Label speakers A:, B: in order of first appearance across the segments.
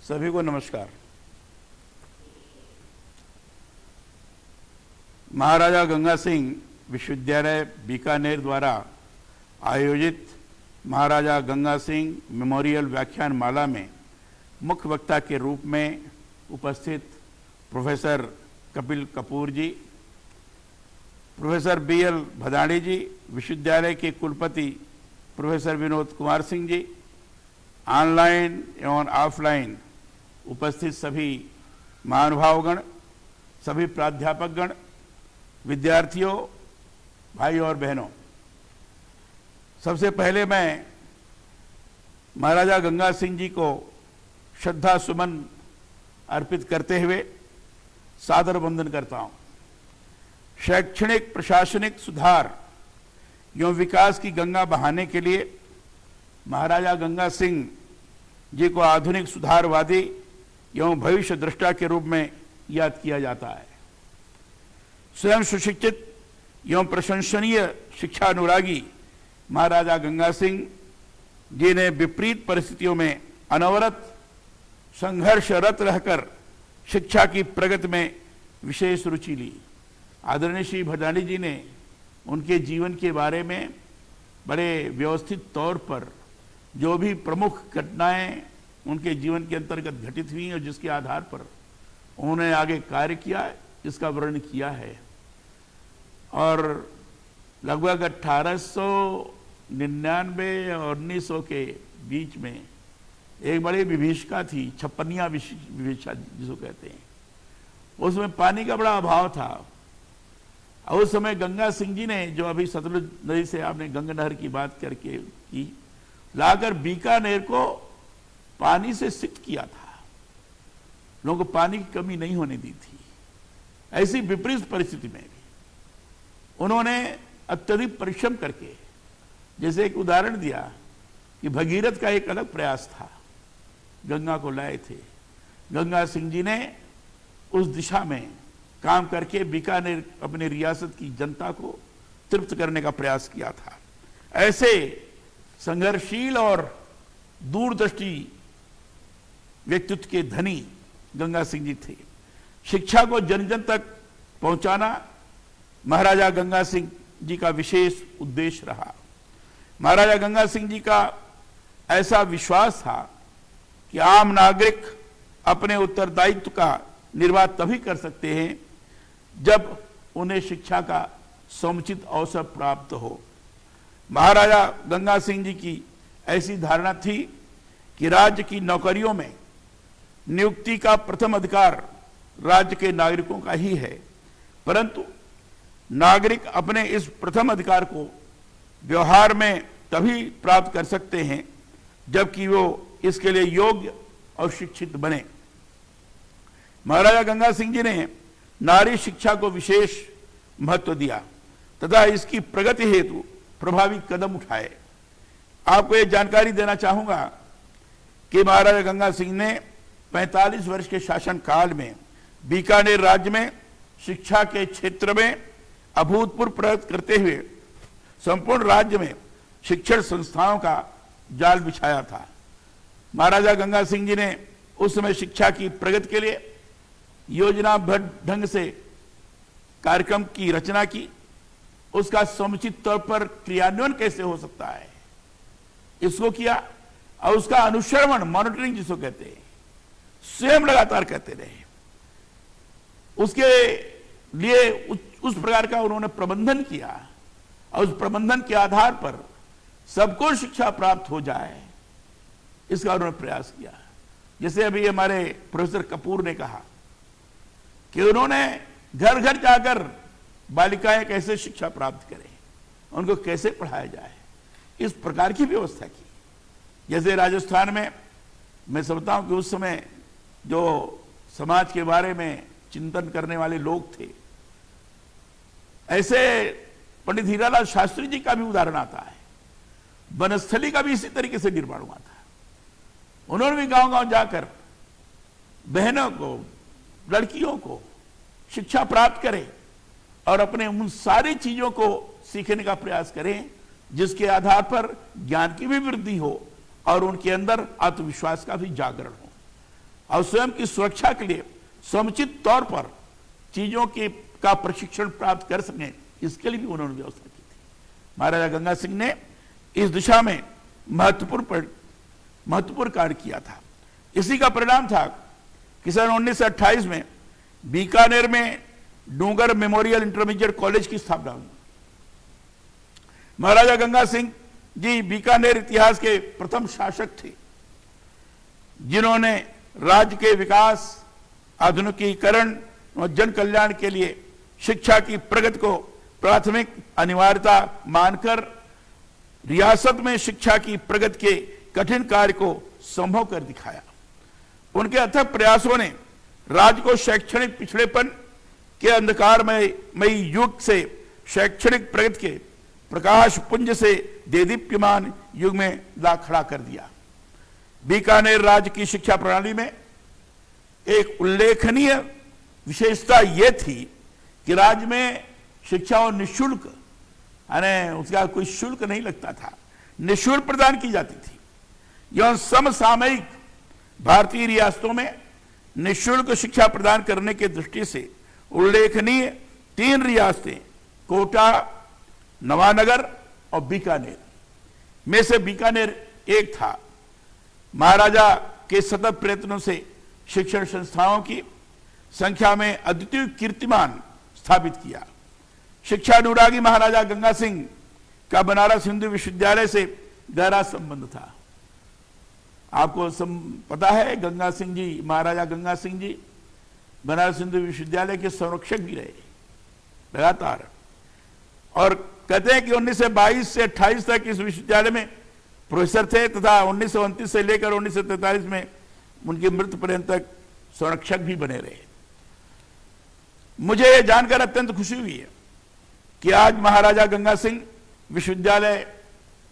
A: सभी को नमस्कार। महाराजा गंगा सिंह विश्वविद्यालय बीकानेर द्वारा आयोजित महाराजा गंगा सिंह मेमोरियल व्याख्यान माला में मुख्य वक्ता के रूप में उपस्थित प्रोफेसर कपिल कपूर जी, प्रोफेसर BL भदाणी जी, विश्वविद्यालय के कुलपति प्रोफेसर विनोद कुमार सिंह जी, ऑनलाइन एवं ऑफलाइन उपस्थित सभी महानुभावगण, सभी प्राध्यापकगण, विद्यार्थियों, भाई और बहनों, सबसे पहले मैं महाराजा गंगा सिंह जी को श्रद्धा सुमन अर्पित करते हुए सादर वंदन करता हूं। शैक्षणिक प्रशासनिक सुधार एवं विकास की गंगा बहाने के लिए महाराजा गंगा सिंह जी को आधुनिक सुधारवादी एवं भविष्य दृष्टा के रूप में याद किया जाता है। स्वयं सुशिक्षित एवं प्रशंसनीय शिक्षानुरागी महाराजा गंगा सिंह जी ने विपरीत परिस्थितियों में अनवरत संघर्षरत रहकर शिक्षा की प्रगति में विशेष रुचि ली। आदरणीय श्री भदाणी जी ने उनके जीवन के बारे में बड़े व्यवस्थित तौर पर जो भी प्रमुख घटनाएं उनके जीवन के अंतर्गत घटित हुई और जिसके आधार पर उन्होंने आगे कार्य किया है, इसका वर्णन किया है। और लगभग 1899 और 1900 के बीच में एक बड़ी विभीषिका थी, छप्पनिया विभीषिका जिसको कहते हैं। उसमें पानी का बड़ा अभाव था और उस समय गंगा सिंह जी ने, जो अभी सतलुज नदी से आपने गंगा नहर की बात करके की, लाकर बीकानेर को पानी से सिक्त किया था। लोगों को पानी की कमी नहीं होने दी थी। ऐसी विपरीत परिस्थिति में भी उन्होंने अत्यधिक परिश्रम करके, जैसे एक उदाहरण दिया कि भगीरथ का एक अलग प्रयास था, गंगा को लाए थे। गंगा सिंह जी ने उस दिशा में काम करके बीकानेर अपनी रियासत की जनता को तृप्त करने का प्रयास किया था। ऐसे संघर्षशील और दूरदृष्टि व्यक्तित्व के धनी गंगा सिंह जी थे। शिक्षा को जन जन तक पहुंचाना महाराजा गंगा सिंह जी का विशेष उद्देश्य रहा। महाराजा गंगा सिंह जी का ऐसा विश्वास था कि आम नागरिक अपने उत्तरदायित्व का निर्वाह तभी कर सकते हैं जब उन्हें शिक्षा का समुचित अवसर प्राप्त हो। महाराजा गंगा सिंह जी की ऐसी धारणा थी कि राज्य की नौकरियों में नियुक्ति का प्रथम अधिकार राज्य के नागरिकों का ही है, परंतु नागरिक अपने इस प्रथम अधिकार को व्यवहार में तभी प्राप्त कर सकते हैं जबकि वो इसके लिए योग्य और शिक्षित बने। महाराजा गंगा सिंह जी ने नारी शिक्षा को विशेष महत्व दिया तथा इसकी प्रगति हेतु प्रभावी कदम उठाए। आपको ये जानकारी देना चाहूंगा कि महाराजा गंगा सिंह ने 45 वर्ष के शासन काल में बीकानेर राज्य में शिक्षा के क्षेत्र में अभूतपूर्व प्रगति करते हुए संपूर्ण राज्य में शिक्षण संस्थाओं का जाल बिछाया था। महाराजा गंगा सिंह जी ने उस समय शिक्षा की प्रगति के लिए योजनाबद्ध ढंग से कार्यक्रम की रचना की। उसका समुचित तौर पर क्रियान्वयन कैसे हो सकता है, इसको किया और उसका अनुश्रवण, मॉनिटरिंग जिसको कहते हैं, स्वयं लगातार करते रहे। उसके लिए उस प्रकार का उन्होंने प्रबंधन किया और उस प्रबंधन के आधार पर सबको शिक्षा प्राप्त हो जाए, इसका उन्होंने प्रयास किया। जैसे अभी हमारे प्रोफेसर कपूर ने कहा कि उन्होंने घर घर जाकर बालिकाएं कैसे शिक्षा प्राप्त करें, उनको कैसे पढ़ाया जाए, इस प्रकार की व्यवस्था की। जैसे राजस्थान में मैं समझता हूं कि उस समय जो समाज के बारे में चिंतन करने वाले लोग थे, ऐसे पंडित हीरालाल शास्त्री जी का भी उदाहरण आता है। बनस्थली का भी इसी तरीके से निर्माण हुआ था। उन्होंने भी गांव गांव जाकर बहनों को, लड़कियों को शिक्षा प्राप्त करें और अपने उन सारी चीजों को सीखने का प्रयास करें जिसके आधार पर ज्ञान की भी वृद्धि हो और उनके अंदर आत्मविश्वास का भी जागरण हो। और स्वयं की सुरक्षा के लिए समुचित तौर पर चीजों की का प्रशिक्षण प्राप्त कर सकें, इसके लिए भी उन्होंने व्यवस्था की थी। महाराजा गंगा सिंह ने इस दिशा में महत्वपूर्ण कार्य किया था। इसी का परिणाम था कि सन 1928 में बीकानेर में डूंगर मेमोरियल इंटरमीडिएट कॉलेज की स्थापना हुई। महाराजा गंगा सिंह जी बीकानेर इतिहास के प्रथम शासक थे जिन्होंने राज्य के विकास, आधुनिकीकरण और जन कल्याण के लिए शिक्षा की प्रगति को प्राथमिक अनिवार्यता मानकर रियासत में शिक्षा की प्रगति के कठिन कार्य को संभव कर दिखाया। उनके अथक प्रयासों ने राज्य को शैक्षणिक पिछड़ेपन के अंधकारमय युग से शैक्षणिक प्रगति के प्रकाश पुंज से देदीप्यमान युग में ला खड़ा कर दिया। बीकानेर राज्य की शिक्षा प्रणाली में एक उल्लेखनीय विशेषता यह थी कि राज्य में शिक्षा और निःशुल्क, यानी उसका कोई शुल्क नहीं लगता था, निःशुल्क प्रदान की जाती थी। यह समसामयिक भारतीय रियासतों में निःशुल्क शिक्षा प्रदान करने की दृष्टि से उल्लेखनीय 3 रियासतें कोटा, नवानगर और बीकानेर में से बीकानेर एक था। महाराजा के सतत प्रयत्नों से शिक्षण संस्थाओं की संख्या में अद्वितीय कीर्तिमान स्थापित किया। शिक्षा अनुरागी महाराजा गंगा सिंह का बनारस हिंदू विश्वविद्यालय से गहरा संबंध था। आपको पता है गंगा सिंह जी, महाराजा गंगा सिंह जी बनारस हिंदू विश्वविद्यालय के संरक्षक भी रहे लगातार, और कहते हैं कि 1922 से 28 तक इस विश्वविद्यालय में प्रोफेसर थे तथा 1929 से लेकर 1943 में उनकी मृत्यु पर्यंत तक संरक्षक भी बने रहे। मुझे यह जानकर अत्यंत खुशी हुई है कि आज महाराजा गंगा सिंह विश्वविद्यालय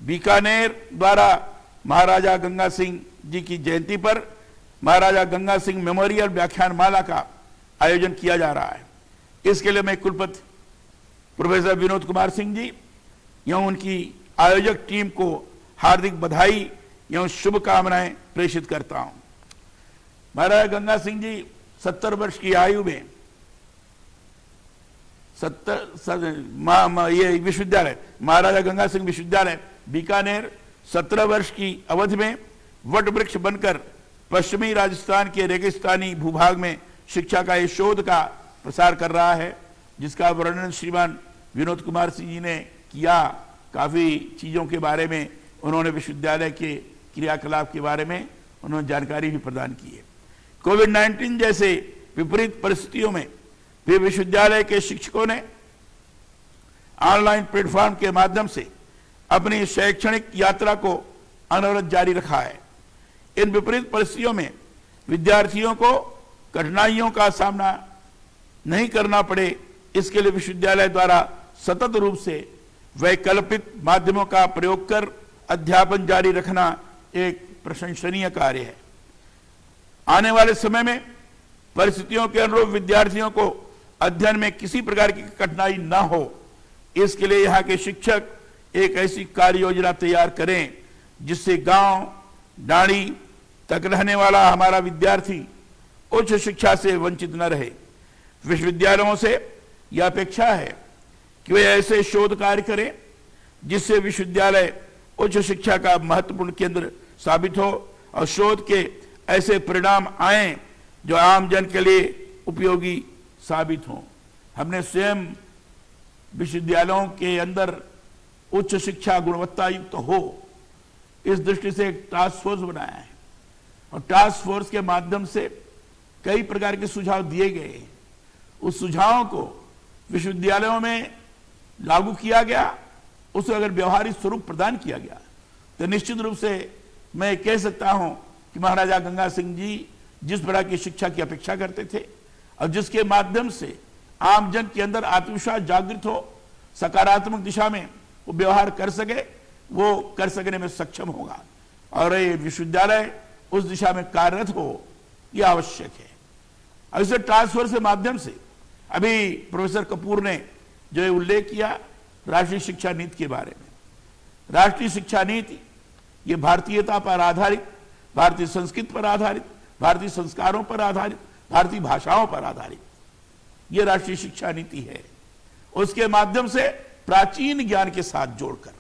A: बीकानेर द्वारा महाराजा गंगा सिंह जी की जयंती पर महाराजा गंगा सिंह मेमोरियल व्याख्यानमाला का आयोजन किया जा रहा है। इसके लिए मैं कुलपति प्रोफेसर विनोद कुमार सिंह जी एवं उनकी आयोजक टीम को हार्दिक बधाई एवं शुभकामनाएं प्रेषित करता हूं। महाराजा गंगा सिंह जी 70 वर्ष की आयु में ये विश्वविद्यालय महाराजा गंगा सिंह विश्वविद्यालय बीकानेर 17 वर्ष की अवधि में वट वृक्ष बनकर पश्चिमी राजस्थान के रेगिस्तानी भूभाग में शिक्षा का एक शोध का प्रसार कर रहा है, जिसका वर्णन श्रीमान विनोद कुमार सिंह जी ने किया। काफी चीजों के बारे में उन्होंने विश्वविद्यालय के क्रियाकलाप के बारे में उन्होंने जानकारी भी प्रदान की है। कोविड-19 जैसे विपरीत परिस्थितियों में भी विश्वविद्यालय के शिक्षकों ने ऑनलाइन प्लेटफॉर्म के माध्यम से अपनी शैक्षणिक यात्रा को अनवरत जारी रखा है। इन विपरीत परिस्थितियों में विद्यार्थियों को कठिनाइयों का सामना नहीं करना पड़े, इसके लिए विश्वविद्यालय द्वारा सतत रूप से वैकल्पिक माध्यमों का प्रयोग कर अध्यापन जारी रखना एक प्रशंसनीय कार्य है। आने वाले समय में परिस्थितियों के अनुरूप विद्यार्थियों को अध्ययन में किसी प्रकार की कठिनाई न हो, इसके लिए यहाँ के शिक्षक एक ऐसी कार्य योजना तैयार करें जिससे गांव डाणी तक रहने वाला हमारा विद्यार्थी उच्च शिक्षा से वंचित न रहे। विश्वविद्यालयों से यह अपेक्षा है कि वे ऐसे शोध कार्य करें जिससे विश्वविद्यालय उच्च शिक्षा का महत्वपूर्ण केंद्र साबित हो और शोध के ऐसे परिणाम आए जो आम जन के लिए उपयोगी साबित हों। हमने स्वयं विश्वविद्यालयों के अंदर उच्च शिक्षा गुणवत्ता युक्त हो, इस दृष्टि से एक टास्क फोर्स बनाया है और टास्क फोर्स के माध्यम से कई प्रकार के सुझाव दिए गए हैं। उस सुझावों को विश्वविद्यालयों में लागू किया गया, उसे अगर व्यवहारिक स्वरूप प्रदान किया गया तो निश्चित रूप से मैं कह सकता हूं कि महाराजा गंगा सिंह जी जिस प्रकार की शिक्षा की अपेक्षा करते थे और जिसके माध्यम से आम जन के अंदर आत्मविश्वास जागृत हो, सकारात्मक दिशा में वो व्यवहार कर सके, वो कर सकने में सक्षम होगा और ये विश्वविद्यालय उस दिशा में कार्यरत हो, यह आवश्यक है। और इसे ट्रांसफर के माध्यम से अभी प्रोफेसर कपूर ने जो उल्लेख किया राष्ट्रीय शिक्षा नीति के बारे में, राष्ट्रीय शिक्षा नीति ये भारतीयता पर आधारित, भारतीय संस्कृति पर आधारित, भारतीय संस्कारों पर आधारित, भारतीय भाषाओं पर आधारित ये राष्ट्रीय शिक्षा नीति है। उसके माध्यम से प्राचीन ज्ञान के साथ जोड़कर,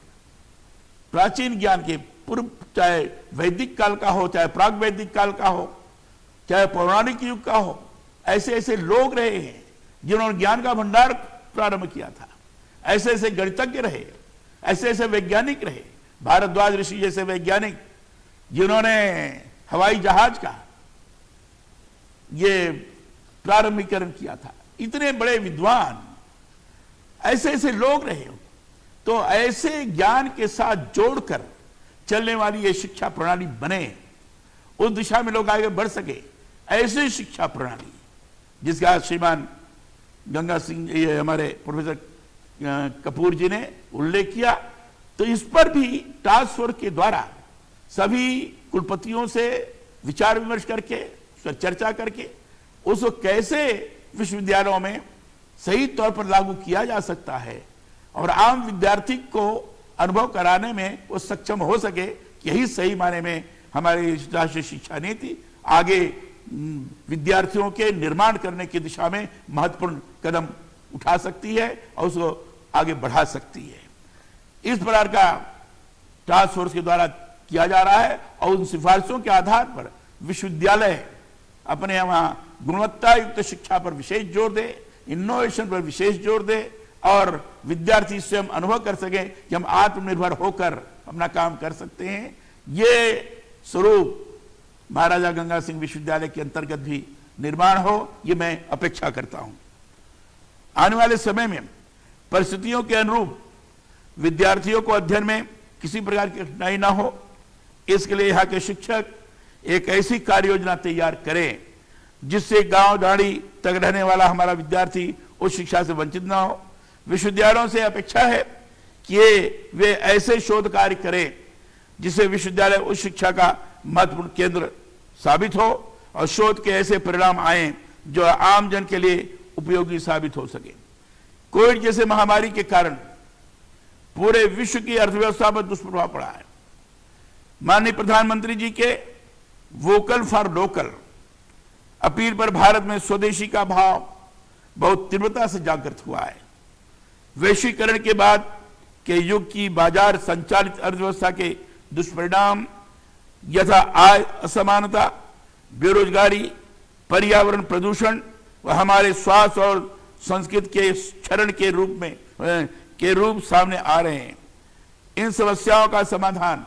A: प्राचीन ज्ञान के पूर्व, चाहे वैदिक काल का हो, चाहे प्राग वैदिक काल का हो, चाहे पौराणिक युग का हो, ऐसे ऐसे लोग रहे हैं जिन्होंने ज्ञान का भंडार प्रारंभ किया था। ऐसे ऐसे गणितज्ञ रहे, ऐसे ऐसे वैज्ञानिक रहे, भारद्वाज ऋषि जैसे वैज्ञानिक जिन्होंने हवाई जहाज का ये प्रारंभिकरण किया था। इतने बड़े विद्वान, ऐसे ऐसे लोग रहे। तो ऐसे ज्ञान के साथ जोड़कर चलने वाली ये शिक्षा प्रणाली बने, उस दिशा में लोग आगे बढ़ सके, ऐसी शिक्षा प्रणाली जिसका श्रीमान गंगा सिंह, ये हमारे प्रोफेसर कपूर जी ने उल्लेख किया। तो इस पर भी टास्क फोर्स के द्वारा सभी कुलपतियों से विचार विमर्श करके, उस पर चर्चा करके उसको कैसे विश्वविद्यालयों में सही तौर पर लागू किया जा सकता है और आम विद्यार्थी को अनुभव कराने में वो सक्षम हो सके, यही सही माने में हमारी राष्ट्रीय शिक्षा नीति आगे विद्यार्थियों के निर्माण करने की दिशा में महत्वपूर्ण कदम उठा सकती है और उसको आगे बढ़ा सकती है। इस प्रकार का टास्क फोर्स के द्वारा किया जा रहा है और उन सिफारिशों के आधार पर विश्वविद्यालय अपने वहां गुणवत्ता युक्त शिक्षा पर विशेष जोर दे, इनोवेशन पर विशेष जोर दे और विद्यार्थी स्वयं अनुभव कर सके कि हम आत्मनिर्भर होकर अपना काम कर सकते हैं। ये स्वरूप महाराजा गंगा सिंह विश्वविद्यालय के अंतर्गत भी निर्माण हो, ये मैं अपेक्षा करता हूं। आने वाले समय में परिस्थितियों के अनुरूप विद्यार्थियों को अध्ययन में किसी प्रकार की कठिनाई ना हो, इसके लिए यहाँ के शिक्षक एक ऐसी कार्य योजना तैयार करें जिससे गांव दाढ़ी तक रहने वाला हमारा विद्यार्थी उस शिक्षा से वंचित ना हो। विश्वविद्यालयों से अपेक्षा है कि वे ऐसे शोध कार्य करें जिससे विश्वविद्यालय उस शिक्षा का महत्वपूर्ण केंद्र साबित हो और शोध के ऐसे परिणाम आए जो आम जन के लिए उपयोगी साबित हो सके। कोविड जैसे महामारी के कारण पूरे विश्व की अर्थव्यवस्था पर दुष्प्रभाव पड़ा है। माननीय प्रधानमंत्री जी के वोकल फॉर लोकल अपील पर भारत में स्वदेशी का भाव बहुत तीव्रता से जागृत हुआ है। वैश्वीकरण के बाद के युग की बाजार संचालित अर्थव्यवस्था के दुष्परिणाम यथा आय असमानता, बेरोजगारी, पर्यावरण प्रदूषण व हमारे स्वास्थ्य और संस्कृति के क्षरण के रूप सामने आ रहे हैं। इन समस्याओं का समाधान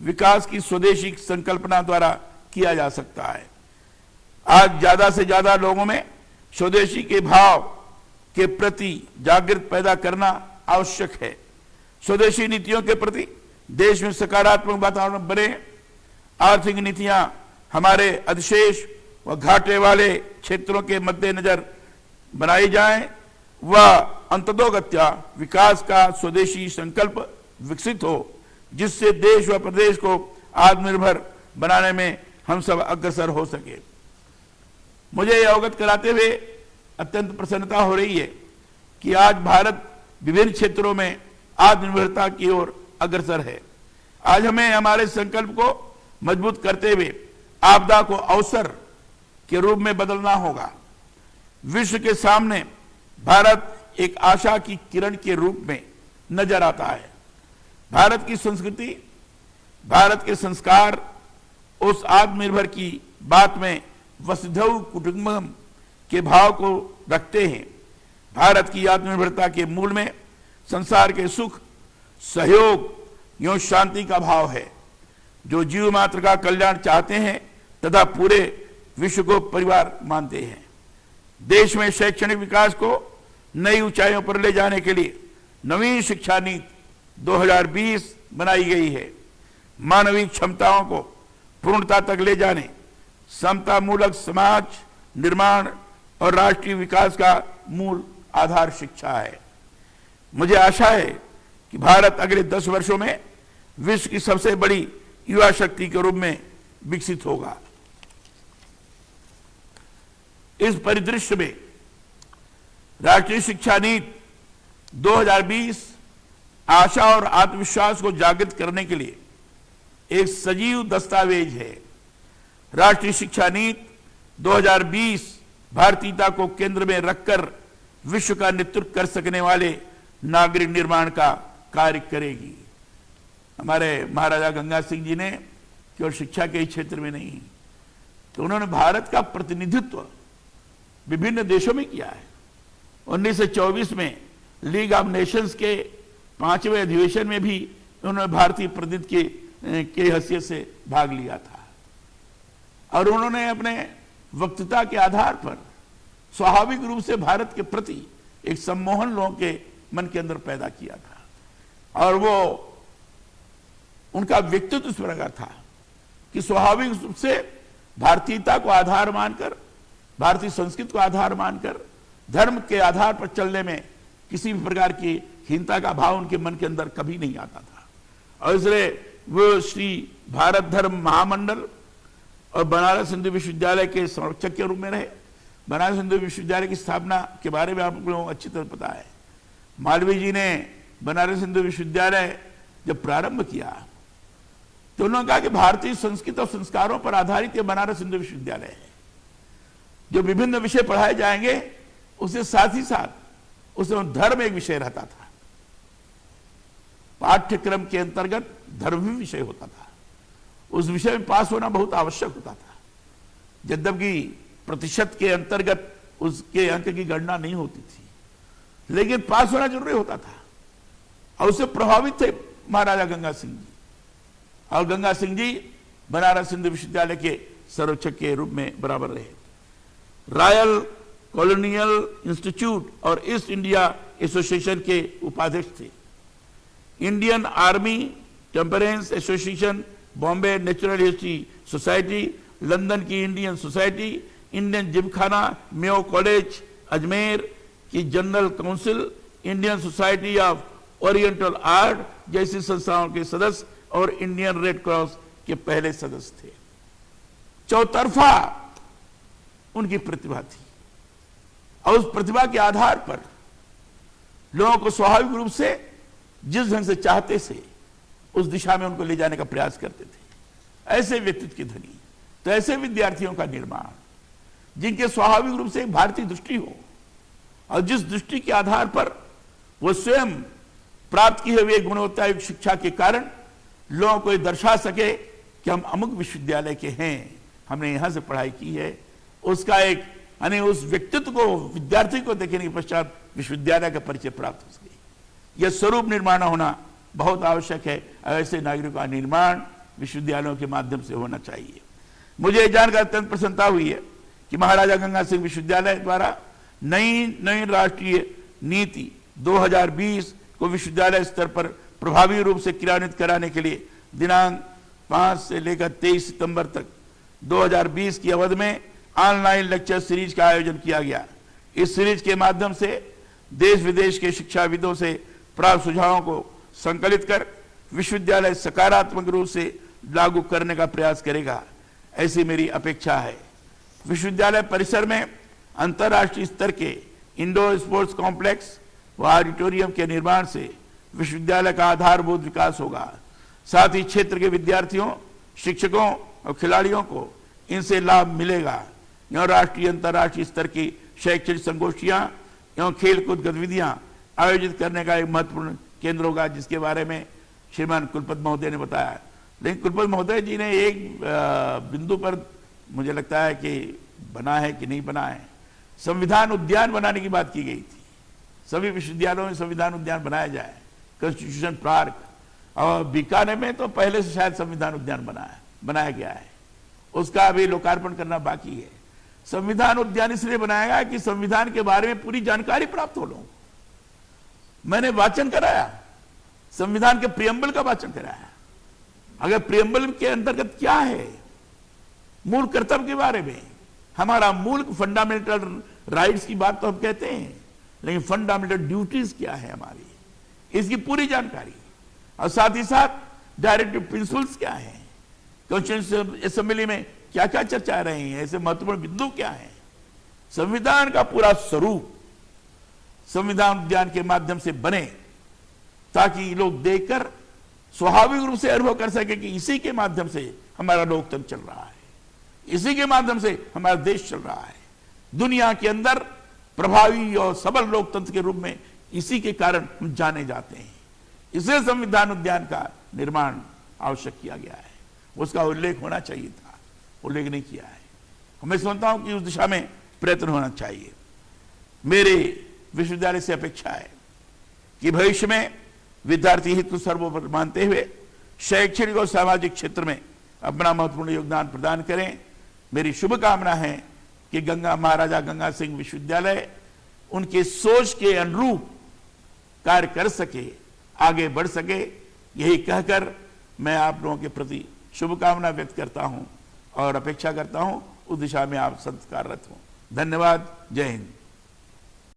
A: विकास की स्वदेशी संकल्पना द्वारा किया जा सकता है। आज ज्यादा से ज्यादा लोगों में स्वदेशी के भाव के प्रति जागृत पैदा करना आवश्यक है। स्वदेशी नीतियों के प्रति देश में सकारात्मक वातावरण बने, आर्थिक नीतियां हमारे अधिशेष व घाटे वाले क्षेत्रों के मद्देनजर बनाई जाएं व अंततोगत्या विकास का स्वदेशी संकल्प विकसित हो जिससे देश व प्रदेश को आत्मनिर्भर बनाने में हम सब अग्रसर हो सके। मुझे यह अवगत कराते हुए अत्यंत प्रसन्नता हो रही है कि आज भारत विभिन्न क्षेत्रों में आत्मनिर्भरता की ओर अग्रसर है। आज हमें हमारे संकल्प को मजबूत करते हुए आपदा को अवसर के रूप में बदलना होगा। विश्व के सामने भारत एक आशा की किरण के रूप में नजर आता है। भारत की संस्कृति, भारत के संस्कार उस आत्मनिर्भर की बात में वसुधैव कुटुंबकम के भाव को रखते हैं। भारत की आत्मनिर्भरता के मूल में संसार के सुख, सहयोग एवं शांति का भाव है। जो जीव मात्र का कल्याण चाहते हैं तथा पूरे विश्व को परिवार मानते हैं। देश में शैक्षणिक विकास को नई ऊंचाइयों पर ले जाने के लिए नवीन शिक्षा नीति 2020 बनाई गई है। मानवीय क्षमताओं को पूर्णता तक ले जाने, समता मूलक समाज निर्माण और राष्ट्रीय विकास का मूल आधार शिक्षा है। मुझे आशा है कि भारत अगले 10 वर्षों में विश्व की सबसे बड़ी युवा शक्ति के रूप में विकसित होगा। इस परिदृश्य में राष्ट्रीय शिक्षा नीति 2020 आशा और आत्मविश्वास को जागृत करने के लिए एक सजीव दस्तावेज है। राष्ट्रीय शिक्षा नीति 2020 भारतीयता को केंद्र में रखकर विश्व का नेतृत्व कर सकने वाले नागरिक निर्माण का कार्य करेगी। हमारे महाराजा गंगा सिंह जी ने केवल शिक्षा के ही क्षेत्र में नहीं, तो उन्होंने भारत का प्रतिनिधित्व विभिन्न देशों में किया है। 1924 में लीग ऑफ नेशंस के 5वें अधिवेशन में भी उन्होंने भारतीय प्रतिनिधि के हैसियत से भाग लिया था और उन्होंने अपने वक्तृता के आधार पर स्वाभाविक रूप से भारत के प्रति एक सम्मोहन लोगों के मन के अंदर पैदा किया था और वो उनका व्यक्तित्व इस प्रकार था कि स्वाभाविक रूप से भारतीयता को आधार मानकर, भारतीय संस्कृति को आधार मानकर धर्म के आधार पर चलने में किसी भी प्रकार की हीनता का भाव उनके मन के अंदर कभी नहीं आता था। और इसलिए वो श्री भारत धर्म महामंडल और बनारस हिंदू विश्वविद्यालय के संरक्षक के रूप में रहे। बनारस हिंदू विश्वविद्यालय की स्थापना के बारे में आप लोगों को अच्छी तरह पता है। मालवीय जी ने बनारस हिंदू विश्वविद्यालय जब प्रारंभ किया तो उन्होंने कहा कि भारतीय संस्कृति और संस्कारों पर आधारित यह बनारस हिंदू विश्वविद्यालय है। जो विभिन्न विषय पढ़ाए जाएंगे उसके साथ ही साथ उसमें धर्म एक विषय रहता था। पाठ्यक्रम के अंतर्गत धर्म भी विषय होता था। उस विषय में पास होना बहुत आवश्यक होता था, यद्यपि प्रतिशत के अंतर्गत उसके अंक की गणना नहीं होती थी, लेकिन पास होना जरूरी होता था। और उससे प्रभावित थे महाराजा गंगा सिंह जी, और गंगा सिंह जी बनारस हिंदू विश्वविद्यालय के संरक्षक के रूप में बराबर रहे। रॉयल कॉलोनियल इंस्टीट्यूट और ईस्ट इंडिया एसोसिएशन के उपाध्यक्ष थे। Indian Army Temperance Association, Bombay Natural History Society, London की Indian Society, Indian Gymkhana, Mayo College Ajmer की General Council, Indian Society of Oriental Art जैसी संस्थाओं के सदस्य और इंडियन रेड क्रॉस के पहले सदस्य थे। चौतरफा उनकी प्रतिभा थी और उस प्रतिभा के आधार पर लोगों को स्वाभाविक रूप से जिस ढंग से चाहते से उस दिशा में उनको ले जाने का प्रयास करते थे। ऐसे व्यक्तित्व के धनी, तो ऐसे विद्यार्थियों का निर्माण जिनके स्वाभाविक रूप से एक भारतीय दृष्टि हो और जिस दृष्टि के आधार पर वो स्वयं प्राप्त की हुई गुणवत्तायुक्त शिक्षा के कारण लोगों को ये दर्शा सके कि हम अमुक विश्वविद्यालय के हैं, हमने यहां से पढ़ाई की है, उसका एक यानी उस व्यक्तित्व को, विद्यार्थी को देखने के पश्चात विश्वविद्यालय का परिचय प्राप्त हो सके। यह स्वरूप निर्माण होना बहुत आवश्यक है। ऐसे नागरिकों का निर्माण विश्वविद्यालयों के माध्यम से होना चाहिए। मुझे यह जानकर अत्यंत प्रसन्नता हुई है कि महाराजा गंगा सिंह विश्वविद्यालय द्वारा नई राष्ट्रीय नीति 2020 को विश्वविद्यालय स्तर पर प्रभावी रूप से क्रियान्वित कराने के लिए दिनांक 5 से लेकर 23 सितंबर तक 2020 की अवधि में ऑनलाइन लेक्चर सीरीज का आयोजन किया गया। इस सीरीज के माध्यम से देश विदेश के शिक्षाविदों से प्राप्त सुझावों को संकलित कर विश्वविद्यालय सकारात्मक रूप से लागू करने का प्रयास करेगा, ऐसी मेरी अपेक्षा है। विश्वविद्यालय परिसर में अंतर्राष्ट्रीय स्तर के इंडोर स्पोर्ट्स कॉम्प्लेक्स व ऑडिटोरियम के निर्माण से विश्वविद्यालय का आधारभूत विकास होगा। साथ ही क्षेत्र के विद्यार्थियों, शिक्षकों और खिलाड़ियों को इनसे लाभ मिलेगा। एवं राष्ट्रीय अंतर्राष्ट्रीय स्तर की शैक्षणिक संगोष्ठियां एवं खेलकूद गतिविधियां आयोजित करने का एक महत्वपूर्ण केंद्र होगा, जिसके बारे में श्रीमान कुलपति महोदय ने बताया। लेकिन कुलपति महोदय जी ने एक बिंदु पर मुझे लगता है कि बना है कि नहीं बना है, संविधान उद्यान बनाने की बात की गई थी। सभी विश्वविद्यालयों में संविधान उद्यान बनाया जाए, कॉन्स्टिट्यूशन पार्क, और बीकानेर में तो पहले से शायद संविधान उद्यान बनाया गया है, उसका अभी लोकार्पण करना बाकी है। संविधान उद्यान इसलिए बनाया गया कि संविधान के बारे में पूरी जानकारी प्राप्त हो लोगों को। मैंने वाचन कराया, संविधान के प्रियम्बल का वाचन कराया। अगर प्रियम्बल के अंतर्गत क्या है, मूल कर्तव्य के बारे में, हमारा मूल फंडामेंटल राइट्स की बात तो हम कहते हैं, लेकिन फंडामेंटल ड्यूटीज क्या है हमारी, इसकी पूरी जानकारी, और साथ ही साथ डायरेक्टिव प्रिंसिपल्स क्या है, कॉन्स्टिट्यूशन असेंबली में क्या क्या चर्चा रही है, ऐसे महत्वपूर्ण बिंदु क्या है, संविधान का पूरा स्वरूप संविधान उद्यान के माध्यम से बने, ताकि लोग देखकर स्वाभाविक रूप से अनुभव कर सके कि इसी के माध्यम से हमारा लोकतंत्र चल रहा है, इसी के माध्यम से हमारा देश चल रहा है। दुनिया के अंदर प्रभावी और सबल लोकतंत्र के रूप में इसी के कारण हम जाने जाते हैं। इसलिए संविधान उद्यान का निर्माण आवश्यक किया गया है। उसका उल्लेख होना चाहिए था, उल्लेख नहीं किया है। मैं समझता हूं कि उस दिशा में प्रयत्न होना चाहिए। मेरे विश्वविद्यालय से अपेक्षा है कि भविष्य में विद्यार्थी हित को सर्वोपरि मानते हुए शैक्षणिक और सामाजिक क्षेत्र में अपना महत्वपूर्ण योगदान प्रदान करें। मेरी शुभकामना है कि गंगा महाराजा गंगा सिंह विश्वविद्यालय उनके सोच के अनुरूप कार्य कर सके, आगे बढ़ सके। यही कहकर मैं आप लोगों के प्रति शुभकामना व्यक्त करता हूं और अपेक्षा करता हूं उस दिशा में आप संस्काररत हों। धन्यवाद। जय हिंद।